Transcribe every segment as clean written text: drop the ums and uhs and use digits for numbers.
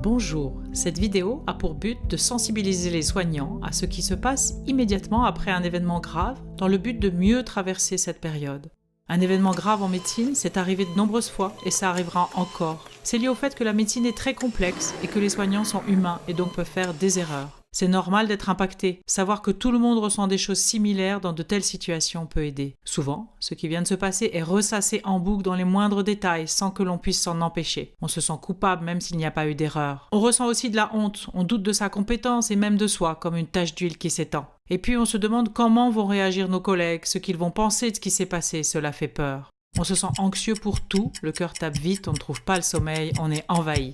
Bonjour, cette vidéo a pour but de sensibiliser les soignants à ce qui se passe immédiatement après un événement grave dans le but de mieux traverser cette période. Un événement grave en médecine, c'est arrivé de nombreuses fois et ça arrivera encore. C'est lié au fait que la médecine est très complexe et que les soignants sont humains et donc peuvent faire des erreurs. C'est normal d'être impacté. Savoir que tout le monde ressent des choses similaires dans de telles situations peut aider. Souvent, ce qui vient de se passer est ressassé en boucle dans les moindres détails sans que l'on puisse s'en empêcher. On se sent coupable même s'il n'y a pas eu d'erreur. On ressent aussi de la honte, on doute de sa compétence et même de soi comme une tache d'huile qui s'étend. Et puis on se demande comment vont réagir nos collègues, ce qu'ils vont penser de ce qui s'est passé, cela fait peur. On se sent anxieux pour tout, le cœur tape vite, on ne trouve pas le sommeil, on est envahi.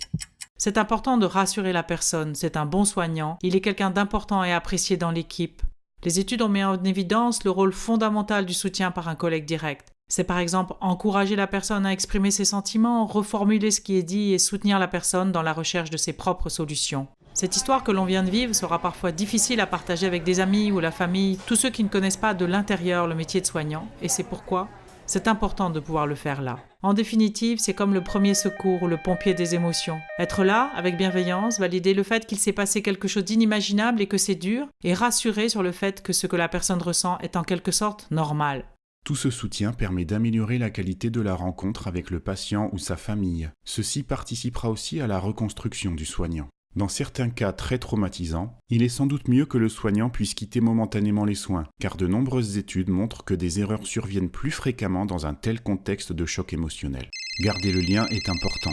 C'est important de rassurer la personne, c'est un bon soignant, il est quelqu'un d'important et apprécié dans l'équipe. Les études ont mis en évidence le rôle fondamental du soutien par un collègue direct. C'est par exemple encourager la personne à exprimer ses sentiments, reformuler ce qui est dit et soutenir la personne dans la recherche de ses propres solutions. Cette histoire que l'on vient de vivre sera parfois difficile à partager avec des amis ou la famille, tous ceux qui ne connaissent pas de l'intérieur le métier de soignant, et c'est pourquoi c'est important de pouvoir le faire là. En définitive, c'est comme le premier secours ou le pompier des émotions. Être là, avec bienveillance, valider le fait qu'il s'est passé quelque chose d'inimaginable et que c'est dur, et rassurer sur le fait que ce que la personne ressent est en quelque sorte normal. Tout ce soutien permet d'améliorer la qualité de la rencontre avec le patient ou sa famille. Ceci participera aussi à la reconstruction du soignant. Dans certains cas très traumatisants, il est sans doute mieux que le soignant puisse quitter momentanément les soins, car de nombreuses études montrent que des erreurs surviennent plus fréquemment dans un tel contexte de choc émotionnel. Garder le lien est important.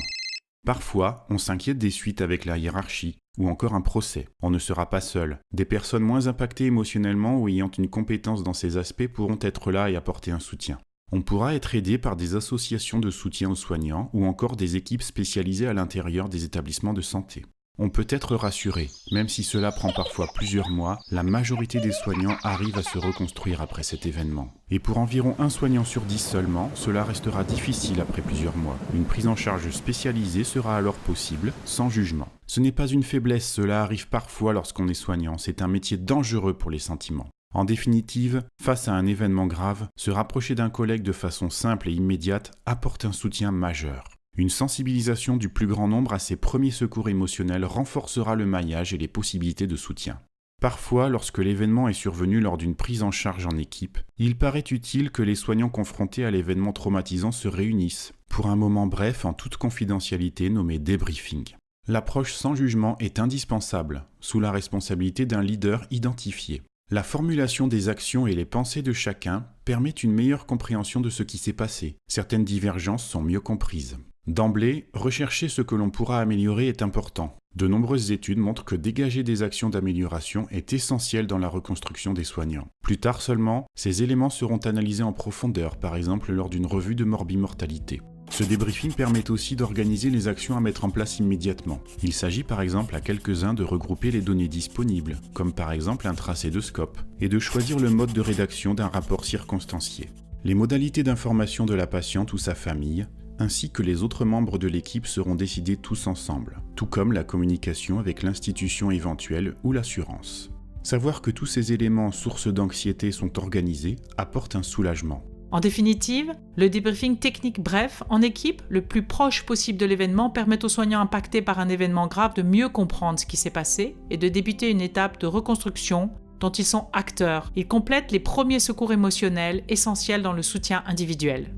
Parfois, on s'inquiète des suites avec la hiérarchie, ou encore un procès. On ne sera pas seul. Des personnes moins impactées émotionnellement ou ayant une compétence dans ces aspects pourront être là et apporter un soutien. On pourra être aidé par des associations de soutien aux soignants ou encore des équipes spécialisées à l'intérieur des établissements de santé. On peut être rassuré, même si cela prend parfois plusieurs mois, la majorité des soignants arrivent à se reconstruire après cet événement. Et pour environ 1 soignant sur 10 seulement, cela restera difficile après plusieurs mois. Une prise en charge spécialisée sera alors possible, sans jugement. Ce n'est pas une faiblesse, cela arrive parfois lorsqu'on est soignant, c'est un métier dangereux pour les sentiments. En définitive, face à un événement grave, se rapprocher d'un collègue de façon simple et immédiate apporte un soutien majeur. Une sensibilisation du plus grand nombre à ces premiers secours émotionnels renforcera le maillage et les possibilités de soutien. Parfois, lorsque l'événement est survenu lors d'une prise en charge en équipe, il paraît utile que les soignants confrontés à l'événement traumatisant se réunissent, pour un moment bref en toute confidentialité nommé débriefing. L'approche sans jugement est indispensable, sous la responsabilité d'un leader identifié. La formulation des actions et les pensées de chacun permettent une meilleure compréhension de ce qui s'est passé. Certaines divergences sont mieux comprises. D'emblée, rechercher ce que l'on pourra améliorer est important. De nombreuses études montrent que dégager des actions d'amélioration est essentiel dans la reconstruction des soignants. Plus tard seulement, ces éléments seront analysés en profondeur, par exemple lors d'une revue de morbimortalité. Ce débriefing permet aussi d'organiser les actions à mettre en place immédiatement. Il s'agit par exemple à quelques-uns de regrouper les données disponibles, comme par exemple un tracé de scope, et de choisir le mode de rédaction d'un rapport circonstancié. Les modalités d'information de la patiente ou sa famille, ainsi que les autres membres de l'équipe seront décidées tous ensemble, tout comme la communication avec l'institution éventuelle ou l'assurance. Savoir que tous ces éléments sources d'anxiété sont organisés apporte un soulagement. En définitive, le débriefing technique bref, en équipe, le plus proche possible de l'événement, permet aux soignants impactés par un événement grave de mieux comprendre ce qui s'est passé et de débuter une étape de reconstruction dont ils sont acteurs. Ils complètent les premiers secours émotionnels essentiels dans le soutien individuel.